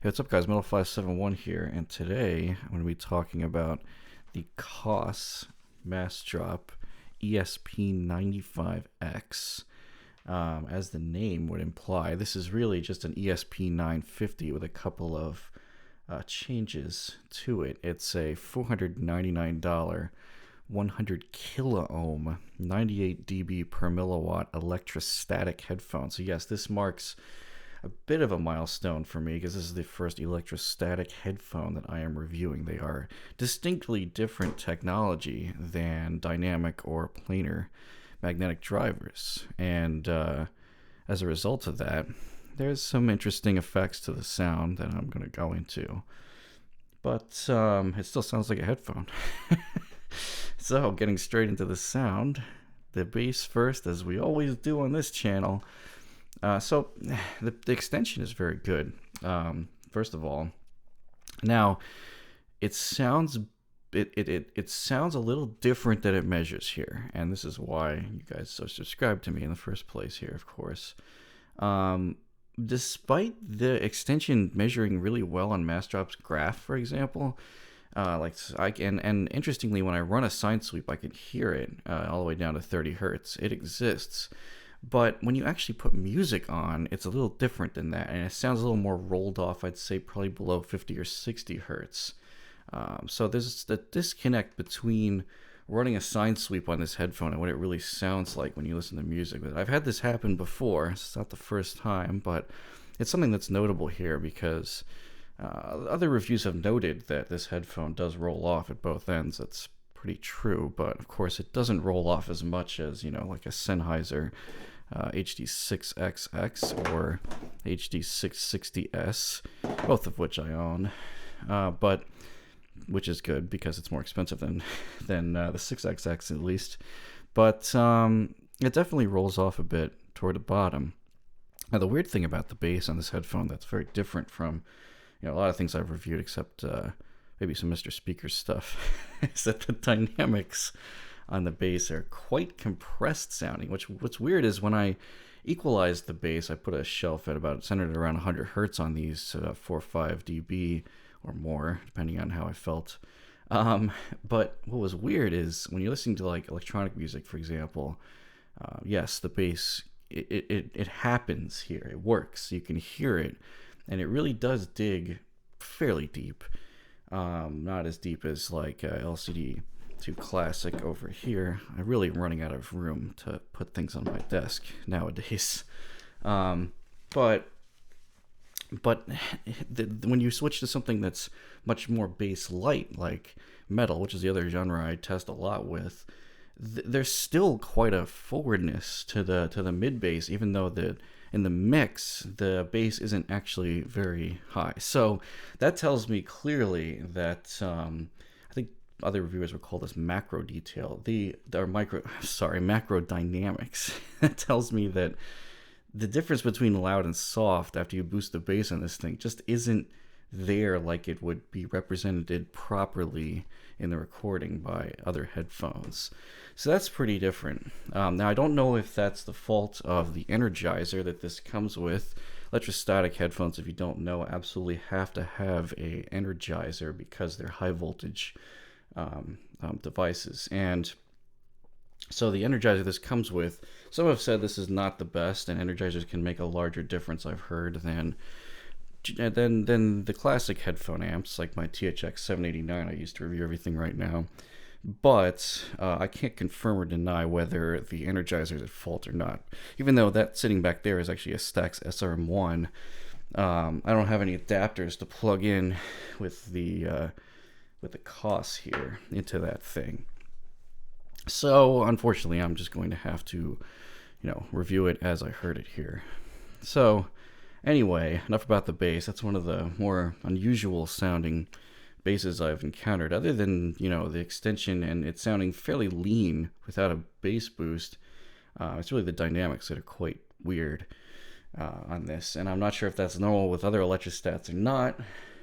Hey, what's up, guys? Metal571 here, and today I'm going to be talking about the Koss Massdrop ESP95X. As the name would imply, this is really just an ESP950 with a couple of changes to it. It's a $499 100 kilo ohm 98 dB per milliwatt electrostatic headphone. So yes, this marks a bit of a milestone for me because this is the first electrostatic headphone that I am reviewing. They are distinctly different technology than dynamic or planar magnetic drivers, and as a result of that, there's some interesting effects to the sound that I'm going to go into, but it still sounds like a headphone. So getting straight into the sound, the bass first, as we always do on this channel. So the extension is very good. First of all, now it sounds it sounds a little different than it measures here, and this is why you guys so subscribed to me in the first place here, of course. Despite the extension measuring really well on Massdrop's graph, for example, and interestingly, when I run a sine sweep, I can hear it all the way down to 30 hertz. It exists. But when you actually put music on, it's a little different than that, and it sounds a little more rolled off. I'd say probably below 50 or 60 hertz. So there's the disconnect between running a sine sweep on this headphone and what it really sounds like when you listen to music. But I've had this happen before. It's not the first time, but it's something that's notable here because other reviews have noted that this headphone does roll off at both ends. That's pretty true, but of course it doesn't roll off as much as, like a Sennheiser HD6XX or HD660S, both of which I own, but which is good because it's more expensive than the 6XX at least. But it definitely rolls off a bit toward the bottom. Now the weird thing about the bass on this headphone that's very different from a lot of things I've reviewed, except maybe some Mr. Speaker stuff, is that the dynamics on the bass are quite compressed sounding. What's weird is when I equalized the bass, I put a shelf at about centered around 100 hertz on these 4 or 5 dB or more, depending on how I felt. But what was weird is when you're listening to like electronic music, for example, yes, the bass, it happens here. It works. You can hear it. And it really does dig fairly deep. Not as deep as like LCD2 Classic over here. I'm really running out of room to put things on my desk nowadays. But when you switch to something that's much more bass light, like metal, which is the other genre I test a lot with, there's still quite a forwardness to the mid bass, even though in the mix, the bass isn't actually very high. So that tells me clearly that I think other reviewers would call this macro detail, macro dynamics. That tells me that the difference between loud and soft after you boost the bass on this thing just isn't there like it would be represented properly in the recording by other headphones. So that's pretty different. Now I don't know if that's the fault of the Energizer that this comes with. Electrostatic headphones, if you don't know, absolutely have to have a Energizer because they're high voltage devices. And so the Energizer this comes with, some have said this is not the best, and Energizers can make a larger difference, I've heard, than the classic headphone amps like my THX 789 I used to review everything right now. But I can't confirm or deny whether the Energizer is at fault or not, even though that sitting back there is actually a Stax SRM1. I don't have any adapters to plug in with the Koss here into that thing. So unfortunately, I'm just going to have to, review it as I heard it here. So anyway, enough about the bass. That's one of the more unusual sounding basses I've encountered, other than the extension and it sounding fairly lean without a bass boost. It's really the dynamics that are quite weird on this, and I'm not sure if that's normal with other electrostats or not.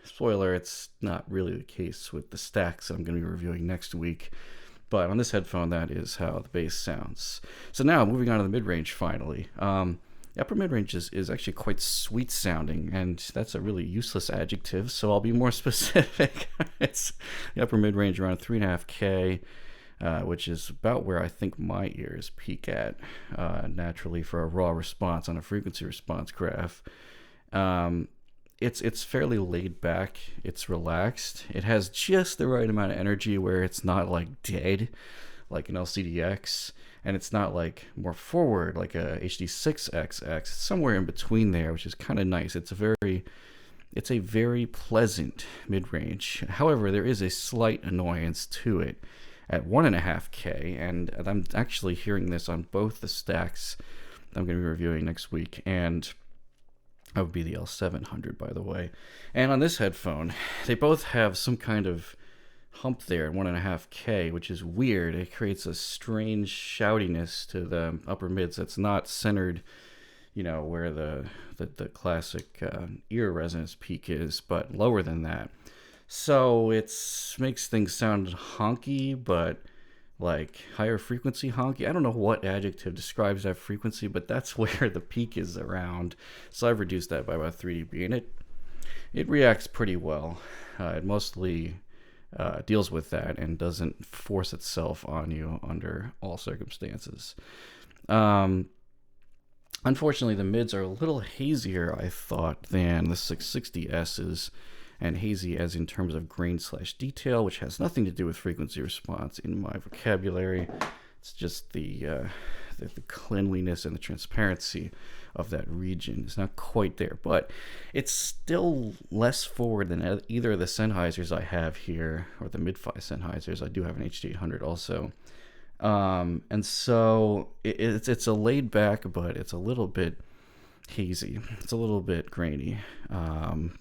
Spoiler, it's not really the case with the Stax that I'm going to be reviewing next week, but on this headphone that is how the bass sounds. So now moving on to the mid-range finally. The upper mid-range is actually quite sweet sounding, and that's a really useless adjective, so I'll be more specific. It's the upper mid-range around 3.5K, which is about where I think my ears peak at naturally for a raw response on a frequency response graph. It's fairly laid back, it's relaxed, it has just the right amount of energy where it's not like dead like an LCDX, and it's not like more forward like a HD6XX. It's somewhere in between there, which is kind of nice. It's a very pleasant mid-range. However, there is a slight annoyance to it at 1.5K, and I'm actually hearing this on both the stacks I'm going to be reviewing next week, and that would be the L700, by the way. And on this headphone, they both have some kind of hump there at 1.5K, which is weird. It creates a strange shoutiness to the upper mids that's not centered, where the classic ear resonance peak is, but lower than that. So it makes things sound honky, but like higher frequency honky. I don't know what adjective describes that frequency, but that's where the peak is around. So I've reduced that by about 3 dB, and it reacts pretty well. It mostly deals with that and doesn't force itself on you under all circumstances. Unfortunately, the mids are a little hazier, I thought, than the 660S's, and hazy as in terms of grain/detail, which has nothing to do with frequency response in my vocabulary. It's just the cleanliness and the transparency of that region is not quite there, but it's still less forward than either of the Sennheisers I have here, or the mid-fi Sennheisers. I do have an HD800 also. And so it's a laid back, but it's a little bit hazy. It's a little bit grainy,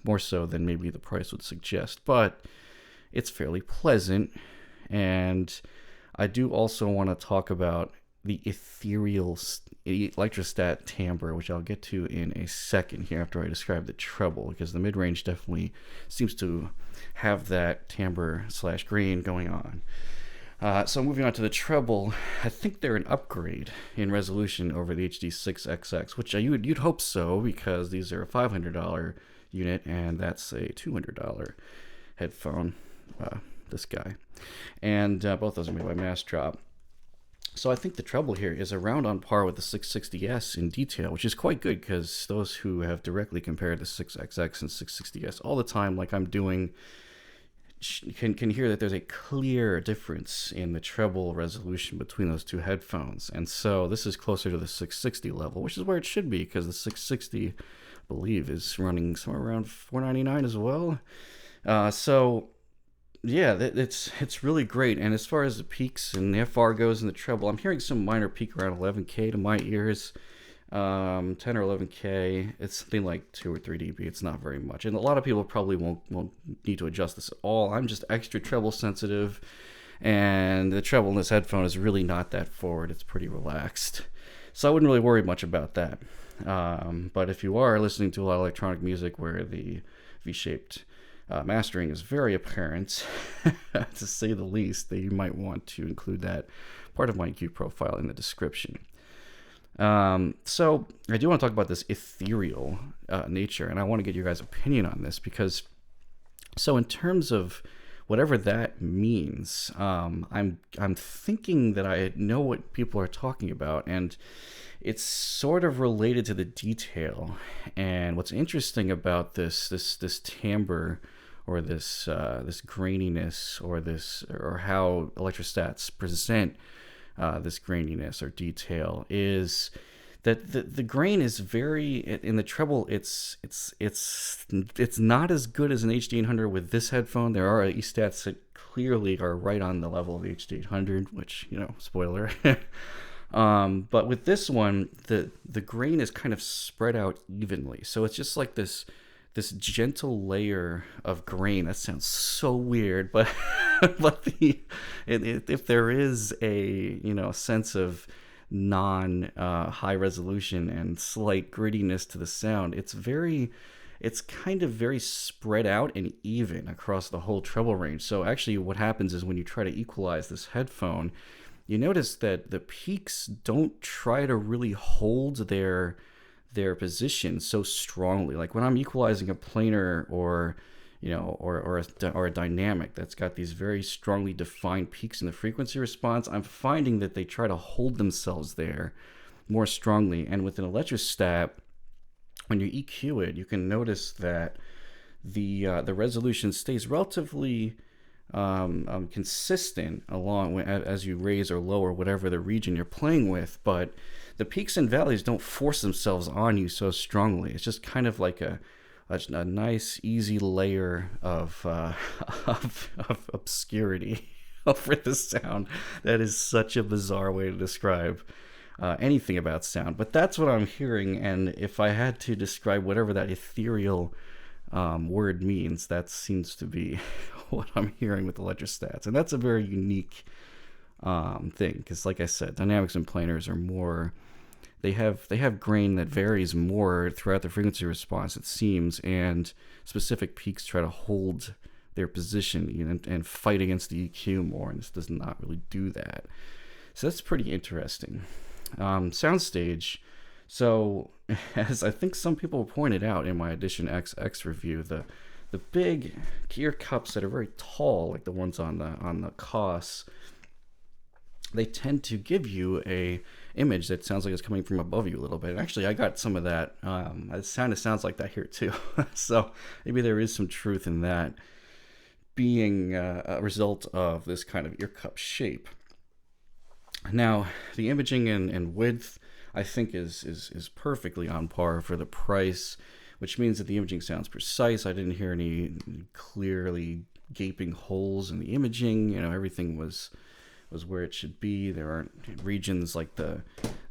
more so than maybe the price would suggest, but it's fairly pleasant. And I do also want to talk about the ethereal electrostat timbre, which I'll get to in a second here after I describe the treble, because the mid-range definitely seems to have that timbre/grain going on. So moving on to the treble, I think they're an upgrade in resolution over the HD6XX, which you'd hope so, because these are a $500 unit and that's a $200 headphone, this guy. And both those are made by Massdrop. So I think the treble here is around on par with the 660S in detail, which is quite good, because those who have directly compared the 6XX and 660S all the time, like I'm doing, can hear that there's a clear difference in the treble resolution between those two headphones. And so this is closer to the 660 level, which is where it should be, because the 660, I believe, is running somewhere around $499 as well. So yeah, it's really great. And as far as the peaks and the FR goes in the treble, I'm hearing some minor peak around 11K to my ears. 10 or 11K, it's something like 2 or 3 dB. It's not very much, and a lot of people probably won't need to adjust this at all. I'm just extra treble sensitive, and the treble in this headphone is really not that forward. It's pretty relaxed, so I wouldn't really worry much about that. But if you are listening to a lot of electronic music where the V-shaped mastering is very apparent, to say the least, that you might want to include that part of my EQ profile in the description. So I do want to talk about this ethereal nature, and I want to get your guys' opinion on this, because so in terms of whatever that means, I'm thinking that I know what people are talking about, and it's sort of related to the detail. And what's interesting about this timbre, or this graininess, or how electrostats present this graininess or detail, is that the grain is very, in the treble, it's not as good as an HD800 with this headphone. There are stats that clearly are right on the level of the HD800, which, spoiler. But with this one, the grain is kind of spread out evenly, so it's just like this gentle layer of grain. That sounds so weird, but if there is a sense of high resolution and slight grittiness to the sound, it's kind of very spread out and even across the whole treble range. So actually what happens is when you try to equalize this headphone, you notice that the peaks don't try to really hold their their position so strongly. Like when I'm equalizing a planar or or a dynamic that's got these very strongly defined peaks in the frequency response, I'm finding that they try to hold themselves there more strongly. And with an electrostat, when you EQ it, you can notice that the resolution stays relatively consistent along as you raise or lower whatever the region you're playing with, but the peaks and valleys don't force themselves on you so strongly. It's just kind of like a nice, easy layer of obscurity over the sound. That is such a bizarre way to describe anything about sound, but that's what I'm hearing. And if I had to describe whatever that ethereal word means, that seems to be what I'm hearing with electrostats. And that's a very unique thing, because like I said, dynamics and planars are more, they have grain that varies more throughout the frequency response, it seems, and specific peaks try to hold their position and fight against the EQ more, and this does not really do that. So that's pretty interesting. Soundstage. So, as I think some people pointed out in my Edition XX review, the big gear cups that are very tall, like the ones on the Koss, they tend to give you a image that sounds like it's coming from above you a little bit. And actually, I got some of that. It sounds like that here too. So maybe there is some truth in that being a result of this kind of ear cup shape. Now, the imaging and width, I think is perfectly on par for the price, which means that the imaging sounds precise. I didn't hear any clearly gaping holes in the imaging. Everything was where it should be. There aren't regions like the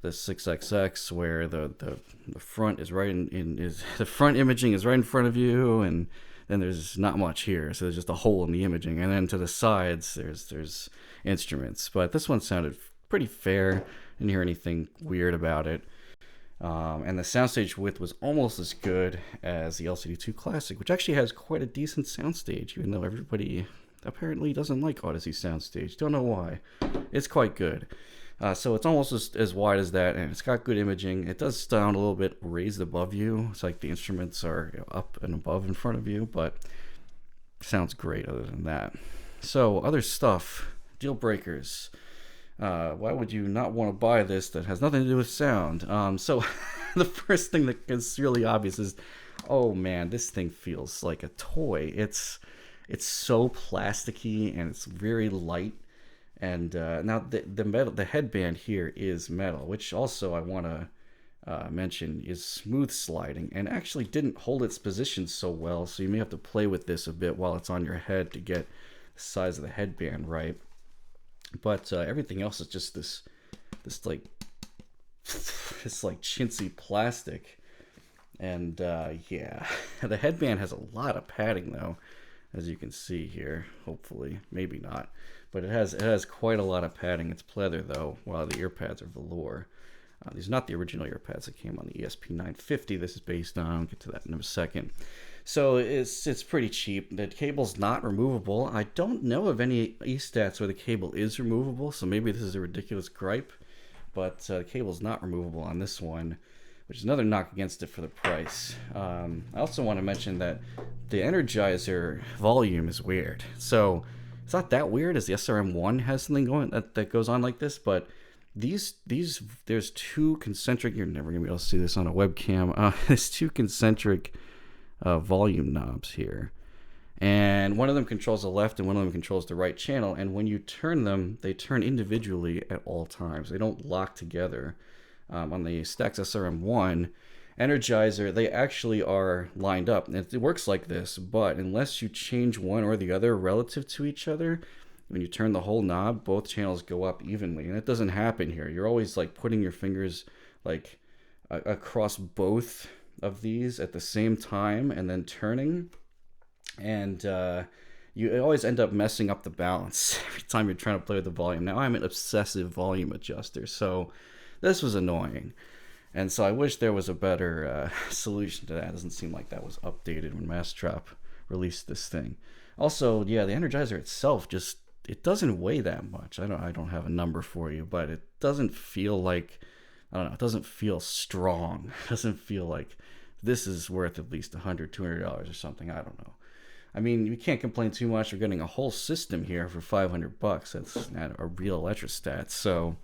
6XX where the front is right the front imaging is right in front of you, and then there's not much here, so there's just a hole in the imaging. And then to the sides there's instruments, but this one sounded pretty fair. Didn't hear anything weird about it. And the soundstage width was almost as good as the LCD2 Classic, which actually has quite a decent soundstage, even though everybody apparently doesn't like Odyssey soundstage. Don't know why. It's quite good. So it's almost as wide as that, and it's got good imaging. It does sound a little bit raised above you. It's like the instruments are up and above in front of you, but it sounds great other than that. So other stuff, deal breakers. Why would you not want to buy this that has nothing to do with sound? So the first thing that is really obvious is, oh man, this thing feels like a toy. It's so plasticky and it's very light. And now the headband here is metal, which also I want to mention is smooth sliding and actually didn't hold its position so well. So you may have to play with this a bit while it's on your head to get the size of the headband right. But everything else is just this like chintzy plastic. And yeah, the headband has a lot of padding though, as you can see here. Hopefully, maybe not, but it has quite a lot of padding. It's pleather though, while the ear pads are velour. These are not the original ear pads that came on the ESP 950. This is based on. I'll get to that in a second. So it's pretty cheap. The cable's not removable. I don't know of any e-stats where the cable is removable, so maybe this is a ridiculous gripe, but the cable's not removable on this one, which is another knock against it for the price. I also want to mention that the Energizer volume is weird. So it's not that weird as the SRM1 has something going that goes on like this, but these there's two concentric. You're never gonna be able to see this on a webcam. There's two concentric volume knobs here, and one of them controls the left and one of them controls the right channel, and when you turn them, they turn individually at all times. They don't lock together. On the Stax SRM1 Energizer, they actually are lined up, and it works like this, but unless you change one or the other relative to each other, when you turn the whole knob, both channels go up evenly, and it doesn't happen here. You're always like putting your fingers like across both of these at the same time and then turning, and you always end up messing up the balance every time you're trying to play with the volume. Now I'm an obsessive volume adjuster, so this was annoying, and so I wish there was a better solution to that. It doesn't seem like that was updated when Massdrop released this thing. Also, yeah, the Energizer itself it doesn't weigh that much. I don't have a number for you, but it doesn't feel like I don't know, it doesn't feel strong. It doesn't feel like this is worth at least $100, $200 or something. I don't know. I mean, you can't complain too much. We're getting a whole system here for $500. That's not a real electrostat. So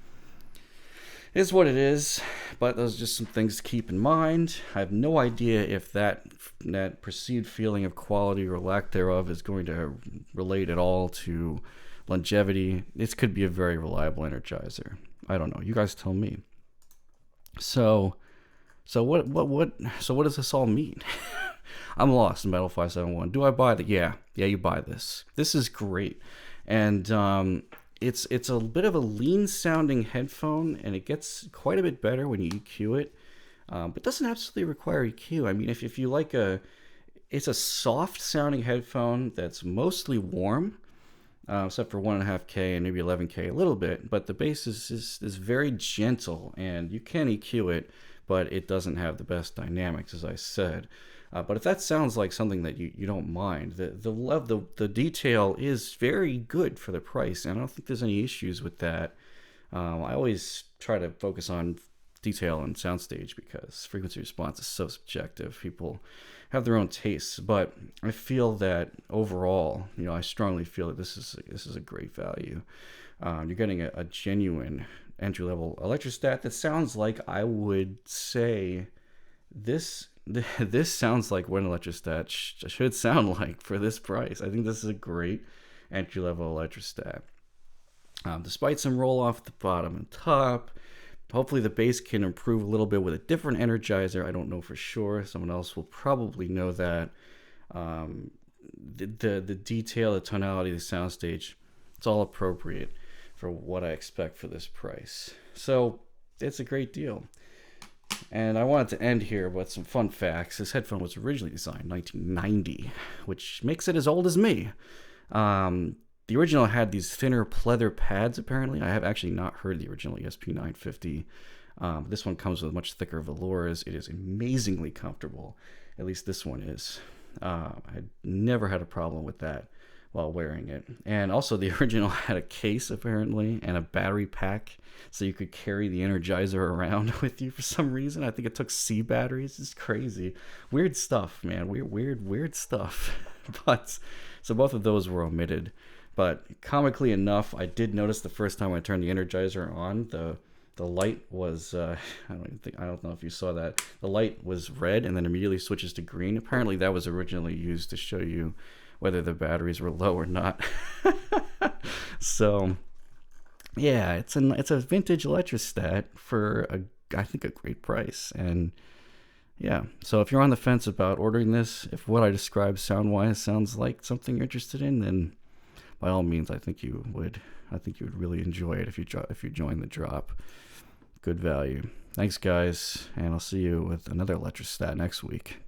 it's what it is. But those are just some things to keep in mind. I have no idea if that perceived feeling of quality or lack thereof is going to relate at all to longevity. This could be a very reliable energizer. I don't know. You guys tell me. So what does this all mean? I'm lost in Metal 571. Do I buy that? Yeah, you buy this. This is great. And it's a bit of a lean sounding headphone, and it gets quite a bit better when you EQ it. But it doesn't absolutely require EQ. I mean, if you like it's a soft sounding headphone that's mostly warm, except for 1.5K and maybe 11K a little bit. But the bass is very gentle, and you can EQ it, but it doesn't have the best dynamics, as I said. But if that sounds like something that you don't mind, the detail is very good for the price, and I don't think there's any issues with that. I always try to focus on detail and soundstage because frequency response is so subjective. People have their own tastes, but I feel that overall, I strongly feel that this is a great value. You're getting a genuine entry-level electrostat that sounds like, I would say, this sounds like what an electrostat should sound like for this price. I think this is a great entry-level electrostat. Despite some roll-off at the bottom and top, hopefully the bass can improve a little bit with a different energizer. I don't know for sure. Someone else will probably know that. The detail, the tonality, the soundstage, it's all appropriate for what I expect for this price. So it's a great deal. And I wanted to end here with some fun facts. This headphone was originally designed in 1990, which makes it as old as me. The original had these thinner pleather pads, apparently. I have actually not heard the original ESP 950. This one comes with much thicker velours. It is amazingly comfortable. At least this one is. I never had a problem with that while wearing it. And also the original had a case, apparently, and a battery pack, so you could carry the Energizer around with you for some reason. I think it took C batteries. It's crazy. Weird stuff, man. Weird stuff. But so both of those were omitted. But comically enough, I did notice the first time I turned the Energizer on, the light was I don't know if you saw that. The light was red and then immediately switches to green. Apparently that was originally used to show you whether the batteries were low or not. So yeah, it's a vintage electrostat for I think a great price. And yeah, so if you're on the fence about ordering this, if what I described sound-wise sounds like something you're interested in, then by all means, I think you would really enjoy it if you join the drop. Good value. Thanks, guys, and I'll see you with another electrostat next week.